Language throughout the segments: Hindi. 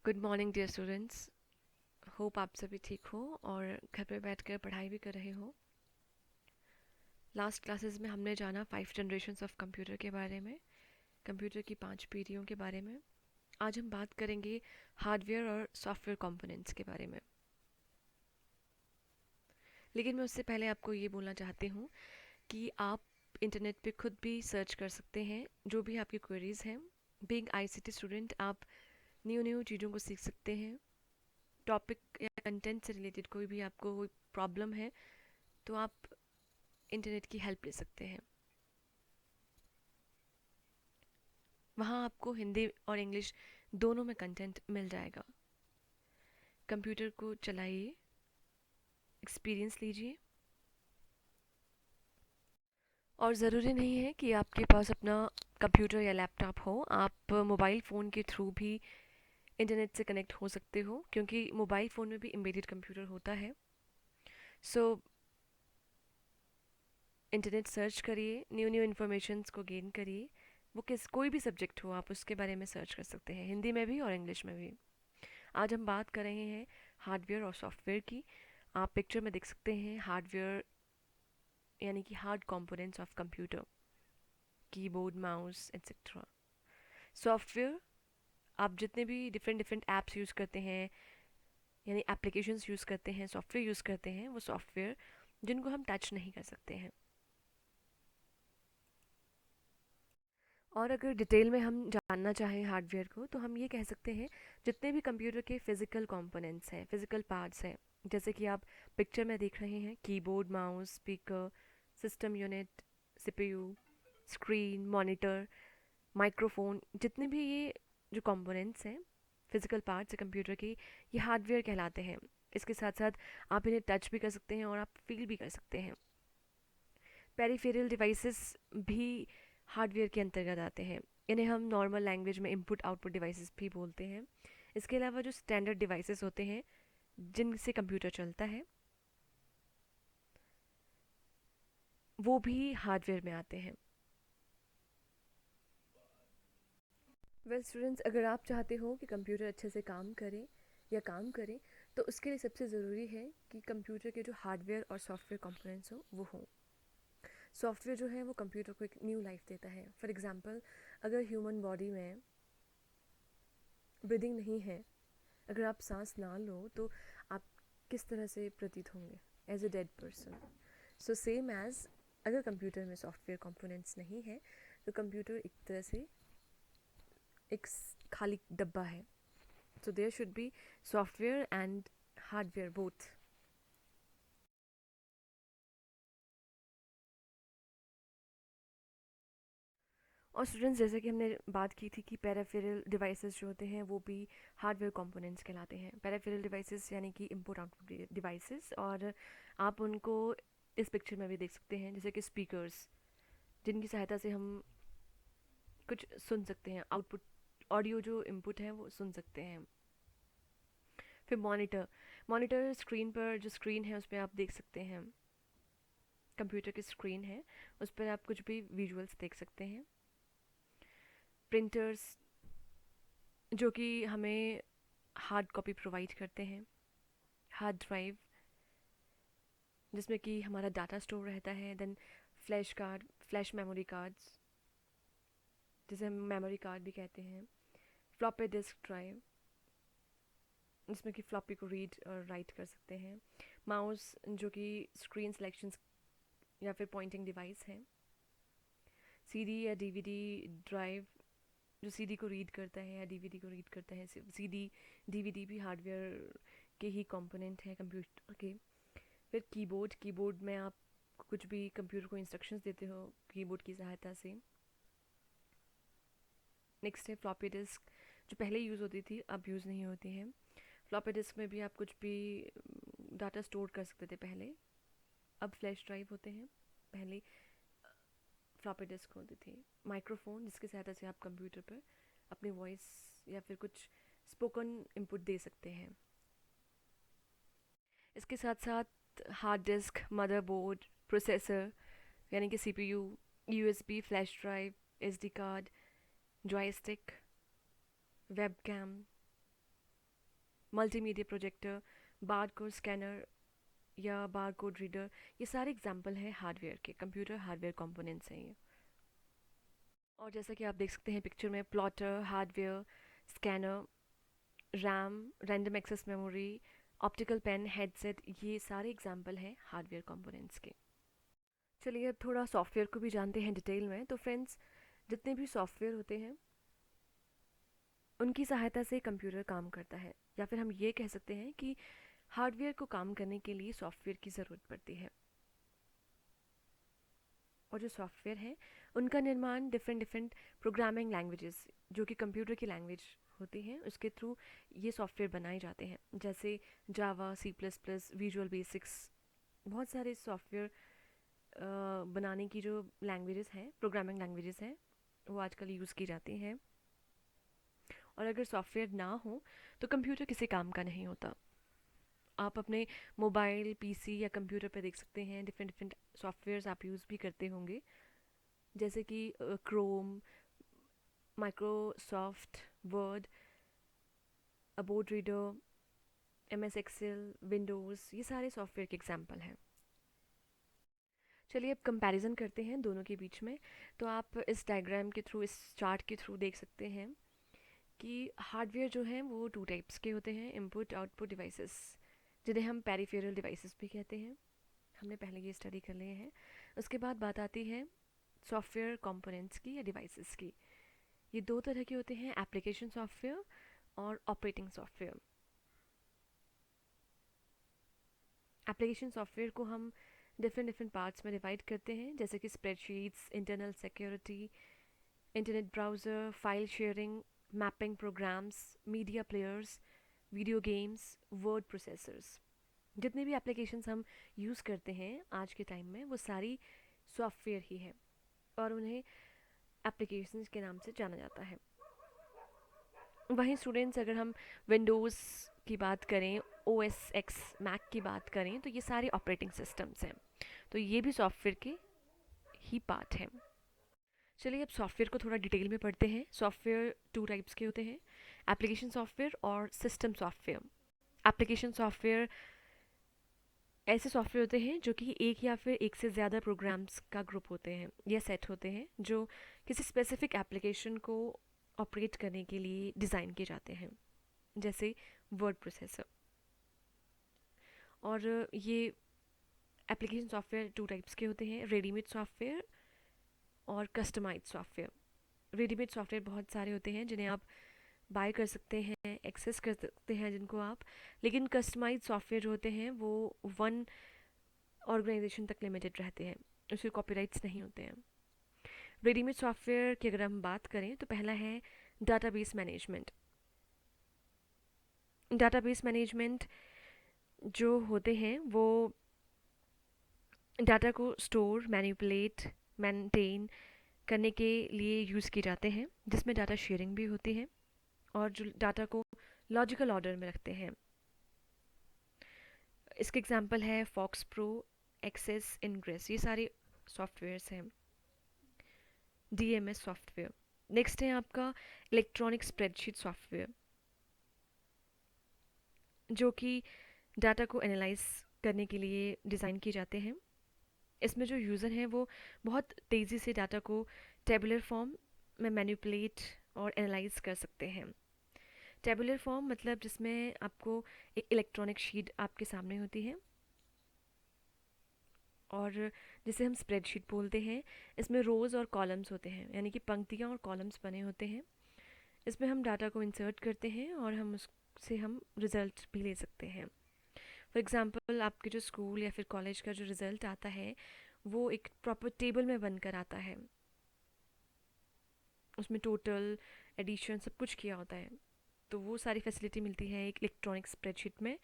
Good morning dear students. Hope आप सभी ठीक हो और घर पे बैठकर पढ़ाई भी कर रहे हो। लास्ट क्लासेस में हमने जाना 5 जनरेशन्स ऑफ कंप्यूटर के बारे में, कंप्यूटर की 5 पीढ़ियों के बारे में। आज हम बात करेंगे हार्डवेयर और सॉफ्टवेयर कंपोनेंट्स के बारे में। लेकिन मैं उससे पहले आपको ये बोलना चाहती हूँ कि आप इंटरनेट पे खुद भी सर्च कर सकते हैं जो भी आपकी क्वेरीज हैं। बीइंग आईसीटी स्टूडेंट आप न्यू न्यू चीज़ों को सीख सकते हैं। टॉपिक या कंटेंट से रिलेटेड कोई भी आपको कोई प्रॉब्लम है तो आप इंटरनेट की हेल्प ले सकते हैं। वहाँ आपको हिंदी और इंग्लिश दोनों में कंटेंट मिल जाएगा। कंप्यूटर को चलाइए, एक्सपीरियंस लीजिए। और ज़रूरी नहीं है कि आपके पास अपना कंप्यूटर या लैपटॉप हो, आप मोबाइल फ़ोन के थ्रू भी इंटरनेट से कनेक्ट हो सकते हो, क्योंकि मोबाइल फ़ोन में भी एम्बेडेड कंप्यूटर होता है। सो इंटरनेट सर्च करिए, न्यू न्यू इन्फॉर्मेशंस को गेन करिए। वो कोई भी सब्जेक्ट हो आप उसके बारे में सर्च कर सकते हैं, हिंदी में भी और इंग्लिश में भी। आज हम बात कर रहे हैं हार्डवेयर और सॉफ्टवेयर की। आप पिक्चर में देख सकते हैं हार्डवेयर यानी कि hard components of computer, keyboard, mouse etcetera. Software आप जितने भी डिफरेंट डिफरेंट ऐप्स यूज़ करते हैं यानी एप्लीकेशंस यूज़ करते हैं, सॉफ्टवेयर यूज़ करते हैं, वो सॉफ्टवेयर जिनको हम टच नहीं कर सकते हैं। और अगर डिटेल में हम जानना चाहें हार्डवेयर को तो हम ये कह सकते हैं जितने भी कंप्यूटर के फिज़िकल कंपोनेंट्स हैं, फिज़िकल पार्ट्स हैं, जैसे कि आप पिक्चर में देख रहे हैं keyboard, mouse, speaker, system unit, CPU, screen, monitor, microphone, जितने भी ये जो कंपोनेंट्स हैं, फिज़िकल पार्ट्स हैं कंप्यूटर के, ये हार्डवेयर कहलाते हैं। इसके साथ साथ आप इन्हें टच भी कर सकते हैं और आप फील भी कर सकते हैं। पेरिफेरल डिवाइसेस भी हार्डवेयर के अंतर्गत आते हैं। इन्हें हम नॉर्मल लैंग्वेज में इनपुट आउटपुट डिवाइसेस भी बोलते हैं। इसके अलावा जो स्टैंडर्ड डिवाइसेस होते हैं जिनसे कंप्यूटर चलता है वो भी हार्डवेयर में आते हैं। वेल स्टूडेंट्स, अगर आप चाहते हो कि कंप्यूटर अच्छे से काम करे या काम करे तो उसके लिए सबसे ज़रूरी है कि कंप्यूटर के जो हार्डवेयर और सॉफ्टवेयर कंपोनेंट्स हो वो हों। सॉफ्टवेयर जो है वो कंप्यूटर को एक न्यू लाइफ देता है। फॉर एग्जांपल, अगर ह्यूमन बॉडी में ब्रीदिंग नहीं है, अगर आप सांस ना लो तो आप किस तरह से प्रतीत होंगे as a dead person. So same as अगर कंप्यूटर में सॉफ्टवेयर कंपोनेंट्स नहीं है तो कंप्यूटर एक तरह से एक खाली डब्बा है। So there should be software and hardware both. और स्टूडेंट्स, जैसे कि हमने बात की थी कि पेराफेरल डिवाइसेस जो होते हैं वो भी हार्डवेयर कंपोनेंट्स कहलाते हैं। पेराफेरल डिवाइसेस यानी कि इनपुट आउटपुट डिवाइसेस, और आप उनको इस पिक्चर में भी देख सकते हैं, जैसे कि स्पीकर्स जिनकी सहायता से हम कुछ सुन सकते हैं, आउटपुट ऑडियो जो इनपुट है वो सुन सकते हैं। फिर मॉनिटर, मॉनिटर स्क्रीन पर जो स्क्रीन है उस पर आप देख सकते हैं, कंप्यूटर की स्क्रीन है उस पर आप कुछ भी विजुअल्स देख सकते हैं। प्रिंटर्स जो कि हमें हार्ड कॉपी प्रोवाइड करते हैं। हार्ड ड्राइव जिसमें कि हमारा डाटा स्टोर रहता है। Then flash card, flash memory cards जिसे हम मेमोरी कार्ड भी कहते हैं। फ्लॉपी डिस्क ड्राइव जिसमें कि फ्लॉपी को रीड और राइट कर सकते हैं। माउस जो कि स्क्रीन सिलेक्शन या फिर पॉइंटिंग डिवाइस है। सीडी या डीवीडी ड्राइव जो सीडी को रीड करता है या डीवीडी को रीड करता है। सीडी डीवीडी भी हार्डवेयर के ही कंपोनेंट हैं कंप्यूटर के। फिर कीबोर्ड, कीबोर्ड में आप कुछ भी कंप्यूटर को इंस्ट्रक्शंस देते हो कीबोर्ड की सहायता से। नेक्स्ट है फ्लॉपी डिस्क जो पहले यूज़ होती थी अब यूज़ नहीं होती है। फ्लॉपी डिस्क में भी आप कुछ भी डाटा स्टोर कर सकते थे पहले, अब फ्लैश ड्राइव होते हैं, पहले फ्लॉपी डिस्क होती थी। माइक्रोफोन जिसकी सहायता से आप कंप्यूटर पर अपनी वॉइस या फिर कुछ स्पोकन इनपुट दे सकते हैं। इसके साथ साथ हार्ड डिस्क, मदरबोर्ड, प्रोसेसर यानी कि CPU, USB flash drive, SD card, joystick, webcam, multimedia projector, barcode scanner या बारकोड रीडर, ये सारे एग्जाम्पल हैं हार्डवेयर के, कंप्यूटर हार्डवेयर कंपोनेंट्स हैं ये। और जैसा कि आप देख सकते हैं पिक्चर में, plotter hardware, scanner, RAM, random access memory, optical pen, headset, ये सारे एग्जाम्पल हैं हार्डवेयर कंपोनेंट्स के। चलिए अब थोड़ा सॉफ्टवेयर को भी जानते हैं डिटेल में। तो फ्रेंड्स, जितने भी सॉफ्टवेयर होते हैं उनकी सहायता से कंप्यूटर काम करता है, या फिर हम ये कह सकते हैं कि हार्डवेयर को काम करने के लिए सॉफ्टवेयर की ज़रूरत पड़ती है। और जो सॉफ्टवेयर है उनका निर्माण डिफरेंट डिफरेंट प्रोग्रामिंग लैंग्वेजेस, जो कि कंप्यूटर की लैंग्वेज होती हैं, उसके थ्रू ये सॉफ्टवेयर बनाए जाते हैं। जैसे Java, C plus plus, visual basics, बहुत सारे सॉफ्टवेयर बनाने की जो लैंग्वेजेस हैं, प्रोग्रामिंग लैंग्वेजेस हैं, वो आजकल यूज़ की जाती हैं। और अगर सॉफ्टवेयर ना हो तो कंप्यूटर किसी काम का नहीं होता। आप अपने मोबाइल, पीसी या कंप्यूटर पर देख सकते हैं डिफरेंट डिफरेंट सॉफ्टवेयर्स आप यूज़ भी करते होंगे, जैसे कि क्रोम, माइक्रोसॉफ्ट वर्ड, अबोड Reader, M S Excel, Windows, ये सारे सॉफ्टवेयर के एग्जाम्पल हैं। चलिए अब कंपैरिजन करते हैं दोनों के बीच में। तो आप इस डायग्राम के थ्रू, इस चार्ट के थ्रू देख सकते हैं कि हार्डवेयर जो हैं वो टू टाइप्स के होते हैं, इनपुट आउटपुट डिवाइसेस, जिन्हें हम पेरिफेरल डिवाइसेस भी कहते हैं। हमने पहले ये स्टडी कर लिए हैं। उसके बाद बात आती है सॉफ्टवेयर कंपोनेंट्स की या डिवाइसेस की। ये दो तरह के होते हैं, एप्लीकेशन सॉफ्टवेयर और ऑपरेटिंग सॉफ्टवेयर। एप्लीकेशन सॉफ्टवेयर को हम डिफरेंट डिफरेंट पार्ट्स में डिवाइड करते हैं, जैसे कि spreadsheets, internal security, internet browser, file sharing, mapping programs, media players, video games, word processors. जितने भी एप्लीकेशंस हम यूज़ करते हैं आज के टाइम में, वो सारी सॉफ्टवेयर ही है और उन्हें एप्लीकेशंस के नाम से जाना जाता है। वहीं स्टूडेंट्स, अगर हम विंडोज़ की बात करें, ओ एस एक्स मैक की बात करें, तो ये सारे ऑपरेटिंग सिस्टम्स हैं, तो ये भी सॉफ्टवेयर के ही पार्ट हैं। चलिए अब सॉफ्टवेयर को थोड़ा डिटेल में पढ़ते हैं। सॉफ्टवेयर टू टाइप्स के होते हैं, एप्लीकेशन सॉफ्टवेयर और सिस्टम सॉफ्टवेयर। एप्लीकेशन सॉफ्टवेयर ऐसे सॉफ्टवेयर होते हैं जो कि एक या फिर एक से ज़्यादा प्रोग्राम्स का ग्रुप होते हैं या सेट होते हैं, जो किसी स्पेसिफिक एप्लीकेशन को ऑपरेट करने के लिए डिज़ाइन किए जाते हैं, जैसे वर्ड प्रोसेसर। और ये एप्लीकेशन सॉफ्टवेयर टू टाइप्स के होते हैं, रेडीमेड सॉफ्टवेयर और कस्टमाइज सॉफ्टवेयर। रेडीमेड सॉफ्टवेयर बहुत सारे होते हैं जिन्हें आप बाय कर सकते हैं, एक्सेस कर सकते हैं जिनको आप, लेकिन कस्टमाइज सॉफ्टवेयर जो होते हैं वो वन ऑर्गेनाइजेशन तक लिमिटेड रहते हैं, उसके कॉपीराइट्स नहीं होते हैं। रेडीमेड सॉफ्टवेयर की अगर हम बात करें तो पहला है डाटाबेस मैनेजमेंट। डाटाबेस मैनेजमेंट जो होते हैं वो डाटा को स्टोर, मैनिपुलेट, मेंटेन करने के लिए यूज़ किए जाते हैं, जिसमें डाटा शेयरिंग भी होती है और जो डाटा को लॉजिकल ऑर्डर में रखते हैं। इसके एग्जांपल है फॉक्स प्रो, एक्सेस, इनग्रेस, ये सारे सॉफ्टवेयर्स हैं। DMs software. नेक्स्ट है आपका इलेक्ट्रॉनिक स्प्रेडशीट सॉफ्टवेयर, जो कि डाटा को एनालाइज करने के लिए डिज़ाइन किए जाते हैं। इसमें जो यूज़र हैं वो बहुत तेज़ी से डाटा को टेबुलर फॉर्म में मैनिपुलेट और एनालाइज कर सकते हैं। टेबुलर फॉर्म मतलब जिसमें आपको एक इलेक्ट्रॉनिक शीट आपके सामने होती है, और जिसे हम स्प्रेडशीट बोलते हैं। इसमें रोज़ और कॉलम्स होते हैं, यानी कि पंक्तियाँ और कॉलम्स बने होते हैं। इसमें हम डाटा को इंसर्ट करते हैं और हम उससे हम रिज़ल्ट भी ले सकते हैं। फॉर एग्ज़ाम्पल, आपके जो स्कूल या फिर कॉलेज का जो रिज़ल्ट आता है वो एक प्रॉपर टेबल में बनकर आता है, उसमें टोटल, एडिशन, सब कुछ किया होता है। तो वो सारी फैसिलिटी मिलती है एक इलेक्ट्रॉनिक स्प्रेडशीट में।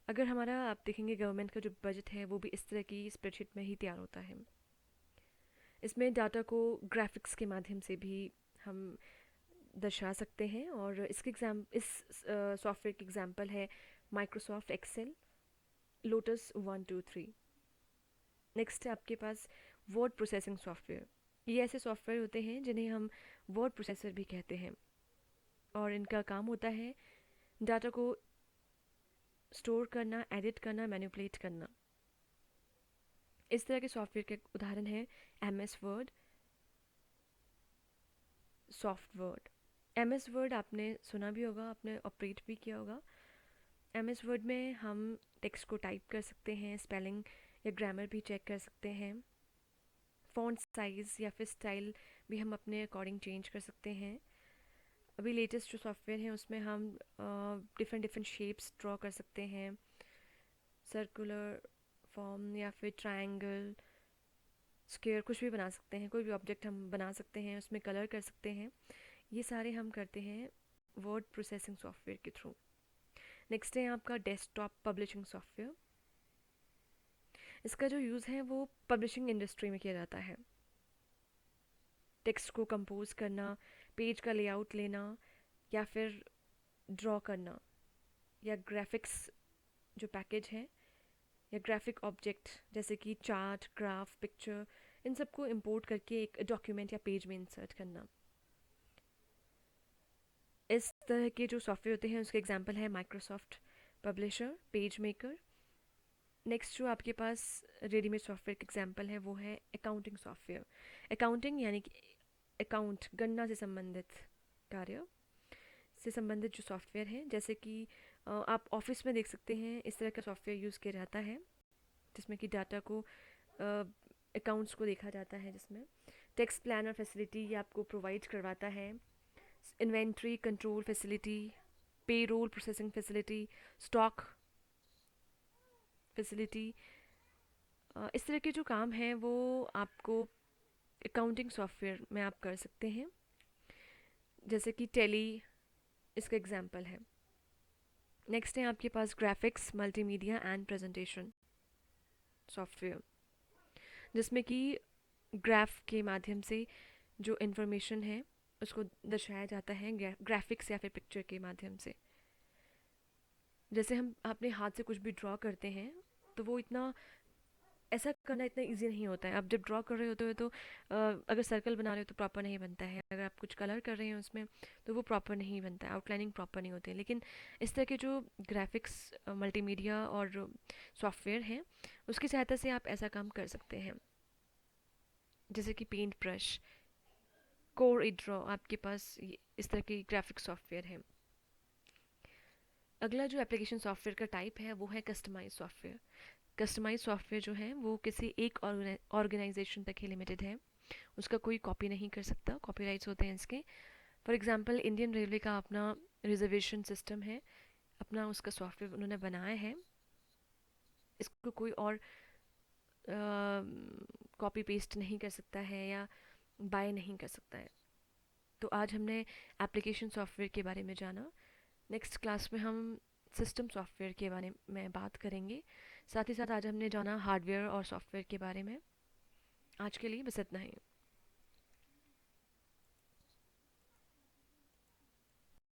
अगर हमारा, आप देखेंगे, गवर्नमेंट का जो बजट है वो भी इस तरह की स्प्रेडशीट में ही तैयार होता है। इसमें डाटा को ग्राफिक्स के माध्यम से भी हम दर्शा सकते हैं, और इस सॉफ्टवेयर की एग्जांपल है माइक्रोसॉफ्ट एक्सेल, लोटस 123। नेक्स्ट है आपके पास वर्ड प्रोसेसिंग सॉफ्टवेयर। ये ऐसे सॉफ्टवेयर होते हैं जिन्हें हम वर्ड प्रोसेसर भी कहते हैं, और इनका काम होता है डाटा को स्टोर करना, एडिट करना, मैनिपुलेट करना। इस तरह के सॉफ्टवेयर के उदाहरण हैं M S Word, soft word. M S Word आपने सुना भी होगा, आपने ऑपरेट भी किया होगा। एम एस वर्ड में हम टेक्स्ट को टाइप कर सकते हैं, स्पेलिंग या ग्रामर भी चेक कर सकते हैं, फ़ॉन्ट साइज़ या फिर स्टाइल भी हम अपने अकॉर्डिंग चेंज कर सकते हैं। अभी लेटेस्ट जो सॉफ्टवेयर हैं उसमें हम डिफरेंट डिफरेंट शेप्स ड्रॉ कर सकते हैं, सर्कुलर फॉर्म या फिर ट्रायंगल, स्क्वायर, कुछ भी बना सकते हैं, कोई भी ऑब्जेक्ट हम बना सकते हैं, उसमें कलर कर सकते हैं। ये सारे हम करते हैं वर्ड प्रोसेसिंग सॉफ्टवेयर के थ्रू। नेक्स्ट है आपका डेस्कटॉप पब्लिशिंग सॉफ्टवेयर। इसका जो यूज़ है वो पब्लिशिंग इंडस्ट्री में किया जाता है। टेक्स्ट को कंपोज करना, पेज का लेआउट लेना, या फिर ड्रॉ करना, या ग्राफिक्स जो पैकेज है, या ग्राफिक ऑब्जेक्ट जैसे कि चार्ट, ग्राफ, पिक्चर, इन सबको इंपोर्ट करके एक डॉक्यूमेंट या पेज में इंसर्ट करना। इस तरह के जो सॉफ्टवेयर होते हैं उसके एग्जांपल है Microsoft publisher, page maker. Next जो आपके पास रेडीमेड सॉफ्टवेयर का एग्जांपल है वो है अकाउंटिंग सॉफ्टवेयर। अकाउंटिंग यानी कि अकाउंट, गणना से संबंधित कार्य से संबंधित जो सॉफ्टवेयर है, जैसे कि आप ऑफिस में देख सकते हैं इस तरह का सॉफ्टवेयर यूज़ किया जाता है जिसमें कि डाटा को, अकाउंट्स को देखा जाता है, जिसमें टेक्स्ट प्लानर फैसिलिटी ये आपको प्रोवाइड करवाता है, inventory control facility, payroll processing facility, stock facility. इस तरह के जो काम हैं वो आपको अकाउंटिंग सॉफ्टवेयर में आप कर सकते हैं, जैसे कि टेली इसका एग्जांपल है। नेक्स्ट है आपके पास graphics, multimedia and presentation software, जिसमें कि ग्राफ के माध्यम से जो इन्फॉर्मेशन है उसको दर्शाया जाता है ग्राफिक्स या फिर पिक्चर के माध्यम से। जैसे हम अपने हाथ से कुछ भी ड्रॉ करते हैं तो वो इतना, ऐसा करना इतना इजी नहीं होता है। आप जब ड्रॉ कर रहे होते हो तो अगर सर्कल बना रहे हो तो प्रॉपर नहीं बनता है, अगर आप कुछ कलर कर रहे हैं उसमें तो वो प्रॉपर नहीं बनता है, आउटलाइनिंग प्रॉपर नहीं होती है। लेकिन इस तरह के जो ग्राफिक्स, मल्टीमीडिया और सॉफ्टवेयर हैं उसकी सहायता से आप ऐसा काम कर सकते हैं, जैसे कि पेंट ब्रश, कोर ड्रॉ, आपके पास इस तरह की ग्राफिक सॉफ्टवेयर है। अगला जो एप्लीकेशन सॉफ्टवेयर का टाइप है वो है कस्टमाइज सॉफ्टवेयर। कस्टमाइज सॉफ्टवेयर जो है वो किसी एक ऑर्गेनाइजेशन तक ही लिमिटेड है, उसका कोई कॉपी नहीं कर सकता, कॉपीराइट्स होते हैं इसके। फॉर एग्जांपल इंडियन रेलवे का अपना रिजर्वेशन सिस्टम है, अपना उसका सॉफ्टवेयर उन्होंने बनाया है, इसको कोई और कॉपी पेस्ट नहीं कर सकता है या बाय नहीं कर सकता है। तो आज हमने एप्लीकेशन सॉफ्टवेयर के बारे में जाना। नेक्स्ट क्लास में हम सिस्टम सॉफ्टवेयर के बारे में बात करेंगे। साथ ही साथ आज हमने जाना हार्डवेयर और सॉफ्टवेयर के बारे में। आज के लिए बस इतना ही।